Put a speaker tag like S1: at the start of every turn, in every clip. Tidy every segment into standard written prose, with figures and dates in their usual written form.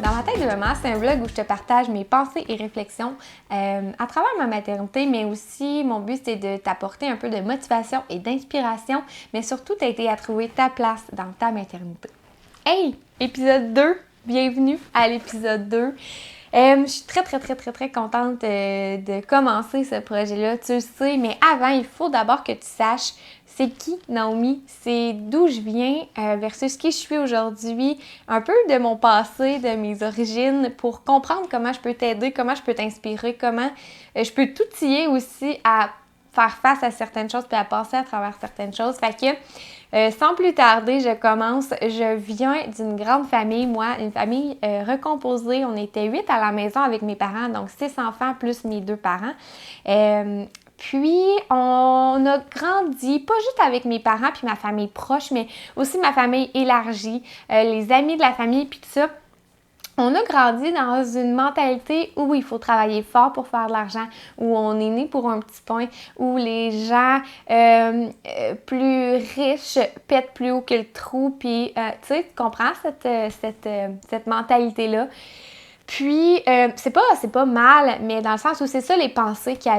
S1: Dans ma tête de maman, c'est un vlog où je te partage mes pensées et réflexions à travers ma maternité, mais aussi mon but c'est de t'apporter un peu de motivation et d'inspiration, mais surtout t'aider à trouver ta place dans ta maternité. Hey! Épisode 2! Bienvenue à l'épisode 2. Je suis très contente de commencer ce projet-là, tu le sais, mais avant, il faut d'abord que tu saches c'est qui Naomi, c'est d'où je viens versus qui je suis aujourd'hui, un peu de mon passé, de mes origines, pour comprendre comment je peux t'aider, comment je peux t'inspirer, comment je peux t'outiller aussi à faire face à certaines choses puis à passer à travers certaines choses. Fait que sans plus tarder, je commence. Je viens d'une grande famille, moi, une famille recomposée. On était 8 à la maison avec mes parents, donc 6 enfants plus mes 2 parents. Puis, on a grandi, pas juste avec mes parents puis ma famille proche, mais aussi ma famille élargie, les amis de la famille puis tout ça. On a grandi dans une mentalité où il faut travailler fort pour faire de l'argent, où on est né pour un petit pain, où les gens plus riches pètent plus haut que le trou, puis tu sais, tu comprends cette mentalité-là. Puis, c'est pas mal, mais dans le sens où c'est ça les pensées qu'il y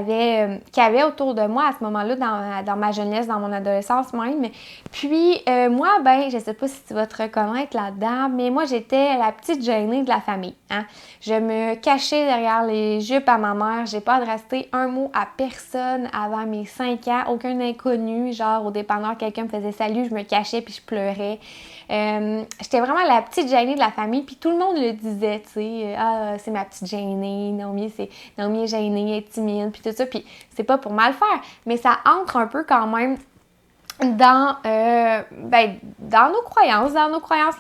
S1: avait autour de moi à ce moment-là, dans ma jeunesse, dans mon adolescence même. Puis, moi, ben, je sais pas si tu vas te reconnaître là-dedans, mais moi, j'étais la petite gênée de la famille. Hein? Je me cachais derrière les jupes à ma mère. J'ai pas adressé un mot à personne avant mes 5 ans, aucun inconnu. Genre, au dépanneur, quelqu'un me faisait salut, je me cachais puis je pleurais. J'étais vraiment la petite gênée de la famille, puis tout le monde le disait, tu sais, ah, c'est ma petite gênée, Naomi est gênée, elle est timide, puis tout ça, puis c'est pas pour mal faire, mais ça entre un peu quand même dans nos croyances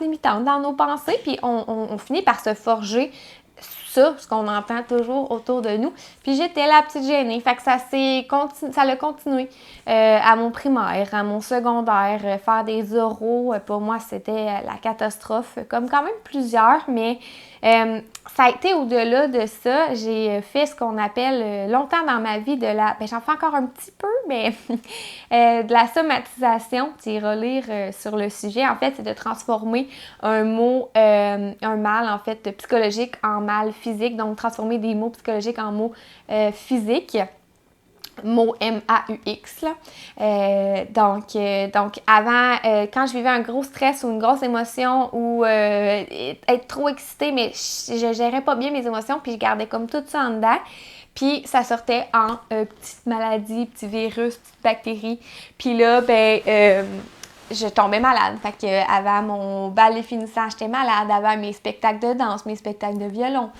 S1: limitantes, dans nos pensées, puis on finit par se forger ça, ce qu'on entend toujours autour de nous. Puis j'étais la petite gênée. Fait que ça l'a continué à mon primaire, à mon secondaire, faire des oraux. Pour moi, c'était la catastrophe, comme quand même plusieurs, mais ça a été au-delà de ça. J'ai fait ce qu'on appelle longtemps dans ma vie j'en fais encore un petit peu, mais de la somatisation. Tu iras lire sur le sujet. En fait, c'est de transformer un mot, un mal, en fait, psychologique en mal physique. Donc, transformer des mots psychologiques en mots physiques. Mot M-A-U-X. Donc, avant, quand je vivais un gros stress ou une grosse émotion ou être trop excitée, mais je gérais pas bien mes émotions, puis je gardais comme tout ça en dedans. Puis ça sortait en petites maladies, petits virus, petites bactéries. Puis là, je tombais malade. Fait que avant mon bal finissant, j'étais malade. Avant mes spectacles de danse, mes spectacles de violon.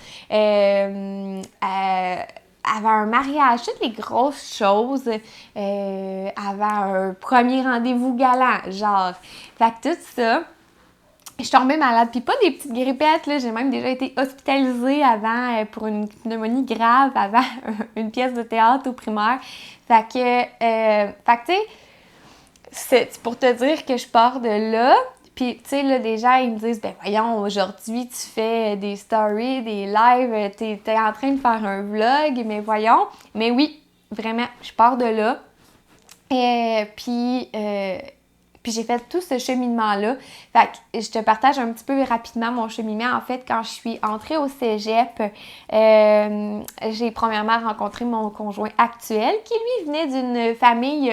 S1: Avant un mariage, toutes les grosses choses, avant un premier rendez-vous galant, genre. Fait que tout ça, je tombais malade. Puis pas des petites grippettes, là, j'ai même déjà été hospitalisée avant pour une pneumonie grave, avant une pièce de théâtre au primaire. Fait que tu sais, c'est pour te dire que je pars de là. Puis, tu sais, là, des gens, ils me disent, ben voyons, aujourd'hui, tu fais des stories, des lives, t'es en train de faire un vlog, mais voyons. Mais oui, vraiment, je pars de là. Puis j'ai fait tout ce cheminement-là. Fait que je te partage un petit peu rapidement mon cheminement. En fait, quand je suis entrée au cégep, j'ai premièrement rencontré mon conjoint actuel qui, lui, venait d'une famille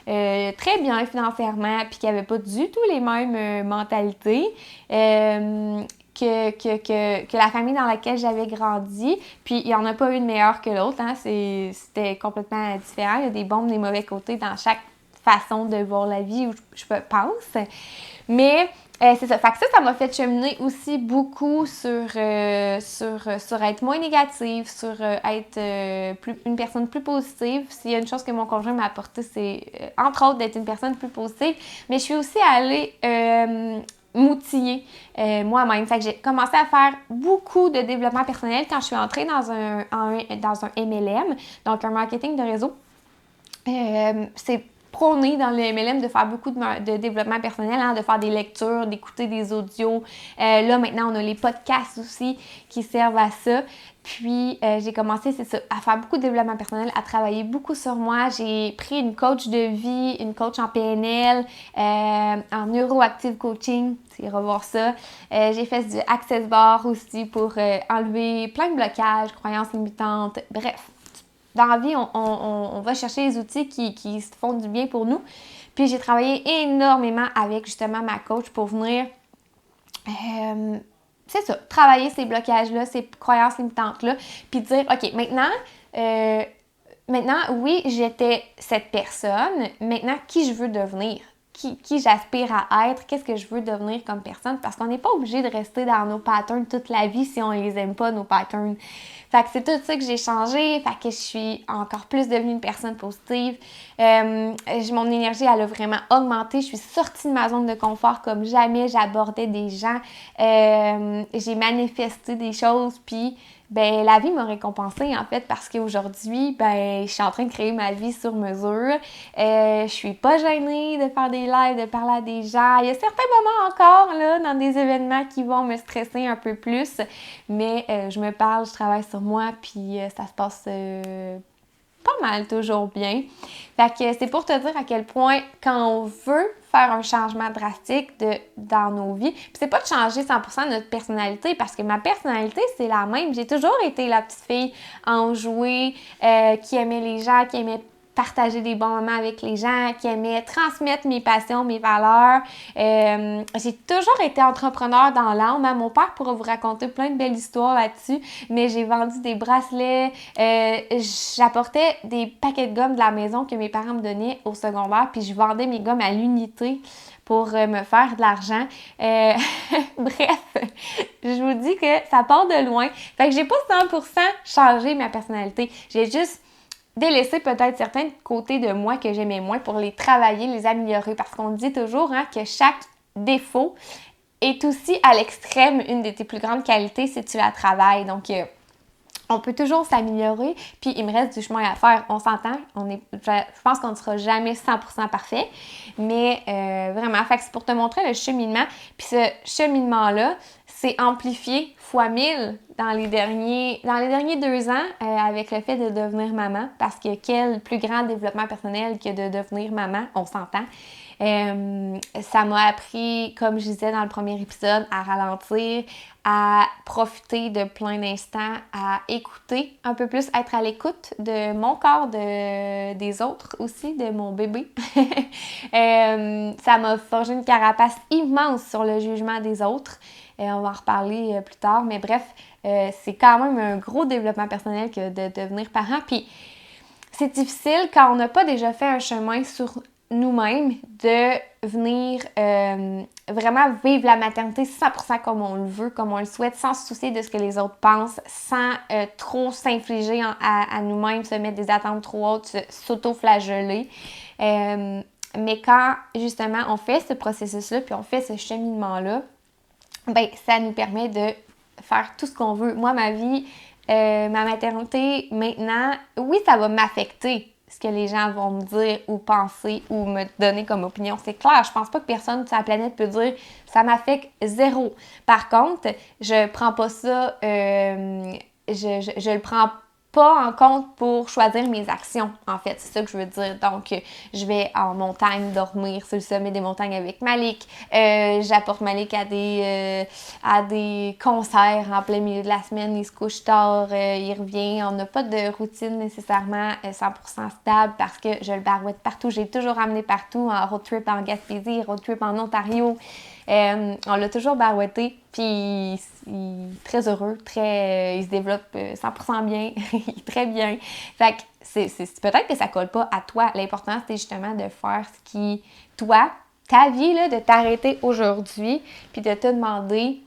S1: très bien financièrement puis qui n'avait pas du tout les mêmes mentalités. Que la famille dans laquelle j'avais grandi. Puis, il n'y en a pas une meilleure que l'autre. Hein? C'était complètement différent. Il y a des bons et des mauvais côtés dans chaque façon de voir la vie, je pense. Mais c'est ça. Fait que ça m'a fait cheminer aussi beaucoup sur être moins négative, sur être une personne plus positive. S'il y a une chose que mon conjoint m'a apporté, c'est entre autres d'être une personne plus positive. Mais je suis aussi allée m'outiller moi-même. Fait que j'ai commencé à faire beaucoup de développement personnel quand je suis entrée dans un MLM, donc un marketing de réseau. C'est prôné dans le MLM de faire beaucoup de développement personnel, de faire des lectures, d'écouter des audios. Là, maintenant, on a les podcasts aussi qui servent à ça. Puis, j'ai commencé, c'est ça, à faire beaucoup de développement personnel, à travailler beaucoup sur moi. J'ai pris une coach de vie, une coach en PNL, en neuroactive coaching, tu iras voir ça. J'ai fait du Access Bar aussi pour enlever plein de blocages, croyances limitantes, bref. Dans la vie, on va chercher les outils qui font du bien pour nous. Puis j'ai travaillé énormément avec justement ma coach pour venir, c'est ça, travailler ces blocages-là, ces croyances limitantes-là, puis dire, OK, maintenant, oui, j'étais cette personne, maintenant, qui je veux devenir? Qui j'aspire à être, qu'est-ce que je veux devenir comme personne, parce qu'on n'est pas obligé de rester dans nos patterns toute la vie si on les aime pas, nos patterns. Fait que c'est tout ça que j'ai changé, fait que je suis encore plus devenue une personne positive. Mon énergie, elle a vraiment augmenté. Je suis sortie de ma zone de confort comme jamais. J'abordais des gens. J'ai manifesté des choses, puis ben la vie m'a récompensée en fait parce qu'aujourd'hui, ben je suis en train de créer ma vie sur mesure. Je suis pas gênée de faire des lives, de parler à des gens. Il y a certains moments encore là dans des événements qui vont me stresser un peu plus, mais je me parle, je travaille sur moi, puis ça se passe pas mal toujours bien. Fait que c'est pour te dire à quel point quand on veut faire un changement drastique dans nos vies, puis c'est pas de changer 100% notre personnalité parce que ma personnalité, c'est la même. J'ai toujours été la petite fille enjouée, qui aimait les gens, qui aimait partager des bons moments avec les gens, qui aimait transmettre mes passions, mes valeurs. J'ai toujours été entrepreneur dans l'âme. Mon père pourra vous raconter plein de belles histoires là-dessus, mais j'ai vendu des bracelets, j'apportais des paquets de gommes de la maison que mes parents me donnaient au secondaire, puis je vendais mes gommes à l'unité pour me faire de l'argent. Bref, je vous dis que ça part de loin. Fait que j'ai pas 100% changé ma personnalité. J'ai juste délaisser peut-être certains côtés de moi que j'aimais moins pour les travailler, les améliorer. Parce qu'on dit toujours que chaque défaut est aussi à l'extrême une de tes plus grandes qualités si tu la travailles. Donc, on peut toujours s'améliorer, puis il me reste du chemin à faire. On s'entend, je pense qu'on ne sera jamais 100% parfait, mais vraiment, fait que c'est pour te montrer le cheminement. Puis ce cheminement-là, c'est amplifié fois 1000 dans les derniers 2 ans avec le fait de devenir maman, parce que quel plus grand développement personnel que de devenir maman, on s'entend. Ça m'a appris, comme je disais dans le premier épisode, à ralentir, à profiter de plein d'instants, à écouter un peu plus, être à l'écoute de mon corps, des autres aussi, de mon bébé. Ça m'a forgé une carapace immense sur le jugement des autres. On va en reparler plus tard, mais bref, c'est quand même un gros développement personnel que de devenir parent. Puis c'est difficile quand on n'a pas déjà fait un chemin sur nous-mêmes de venir vraiment vivre la maternité 100% comme on le veut, comme on le souhaite, sans se soucier de ce que les autres pensent, sans trop s'infliger à nous-mêmes, se mettre des attentes trop hautes, s'auto-flageller. Mais quand, justement, on fait ce processus-là, puis on fait ce cheminement-là, ben ça nous permet de faire tout ce qu'on veut. Moi, ma vie, ma maternité, maintenant, oui, ça va m'affecter ce que les gens vont me dire ou penser ou me donner comme opinion. C'est clair, je pense pas que personne sur la planète peut dire « ça m'affecte zéro ». Par contre, je prends pas ça, je le prends pas en compte pour choisir mes actions, en fait. C'est ça que je veux dire. Donc, je vais en montagne dormir sur le sommet des montagnes avec Malik. J'apporte Malik à des concerts en plein milieu de la semaine. Il se couche tard, il revient. On n'a pas de routine nécessairement 100% stable parce que je le barouette partout. J'ai toujours amené partout, en road trip en Gaspésie, road trip en Ontario. On l'a toujours barouetté, puis il est très heureux, il se développe 100% bien, il est très bien. Fait que c'est peut-être que ça colle pas à toi. L'important, c'est justement de faire ce qui, toi, ta vie, là, de t'arrêter aujourd'hui, puis de te demander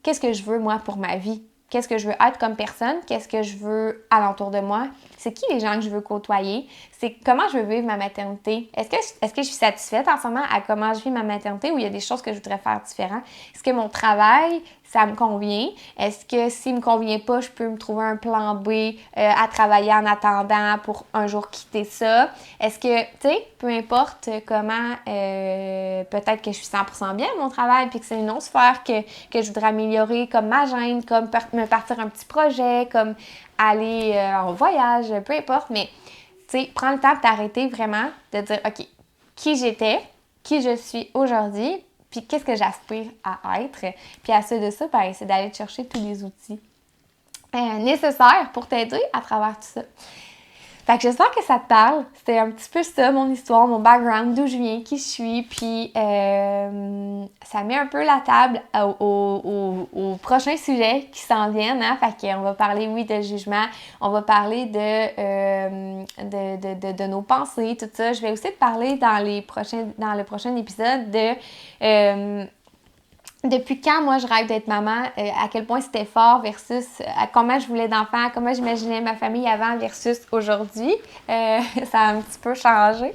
S1: qu'est-ce que je veux, moi, pour ma vie? Qu'est-ce que je veux être comme personne? Qu'est-ce que je veux alentour de moi? C'est qui les gens que je veux côtoyer? c'est comment je veux vivre ma maternité. Est-ce que je suis satisfaite en ce moment à comment je vis ma maternité ou il y a des choses que je voudrais faire différentes? Est-ce que mon travail, ça me convient? Est-ce que s'il me convient pas, je peux me trouver un plan B à travailler en attendant pour un jour quitter ça? Est-ce que, tu sais, peu importe comment, peut-être que je suis 100% bien à mon travail puis que c'est une autre sphère que je voudrais améliorer, comme ma gêne, comme me partir un petit projet, comme aller en voyage, peu importe, mais tu sais, prends le temps de t'arrêter vraiment, de dire, OK, qui j'étais, qui je suis aujourd'hui, puis qu'est-ce que j'aspire à être. Puis à suite de ça, ben, c'est d'aller chercher tous les outils nécessaires pour t'aider à travers tout ça. Fait que j'espère que ça te parle. C'était un petit peu ça, mon histoire, mon background, d'où je viens, qui je suis. Puis ça met un peu la table aux prochains sujets qui s'en viennent. Hein? Fait qu'on va parler, oui, de jugement. On va parler de nos pensées, tout ça. Je vais aussi te parler dans le prochain épisode de... depuis quand, moi, je rêve d'être maman, à quel point c'était fort versus comment je voulais d'enfants, comment j'imaginais ma famille avant versus aujourd'hui. Ça a un petit peu changé.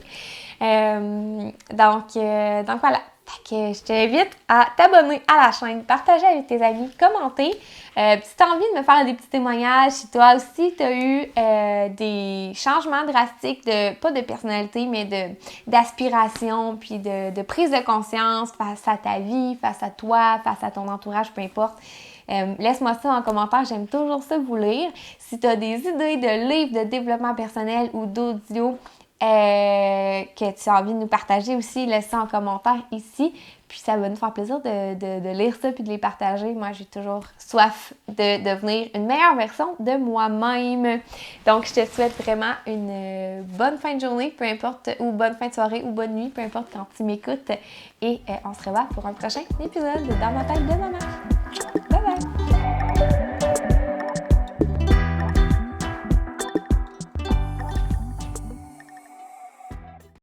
S1: Donc voilà. Fait que je t'invite à t'abonner à la chaîne, partager avec tes amis, commenter. Si tu as envie de me faire des petits témoignages, si toi aussi tu as eu des changements drastiques, pas de personnalité, mais d'aspiration, puis de prise de conscience face à ta vie, face à toi, face à ton entourage, peu importe. Laisse-moi ça en commentaire, j'aime toujours ça vous lire. Si tu as des idées de livres de développement personnel ou d'audio, que tu as envie de nous partager aussi, laisse ça en commentaire ici. Puis ça va nous faire plaisir de lire ça puis de les partager. Moi, j'ai toujours soif de devenir une meilleure version de moi-même. Donc, je te souhaite vraiment une bonne fin de journée, peu importe, ou bonne fin de soirée ou bonne nuit, peu importe quand tu m'écoutes. Et on se revoit pour un prochain épisode de Dans ma tête de maman.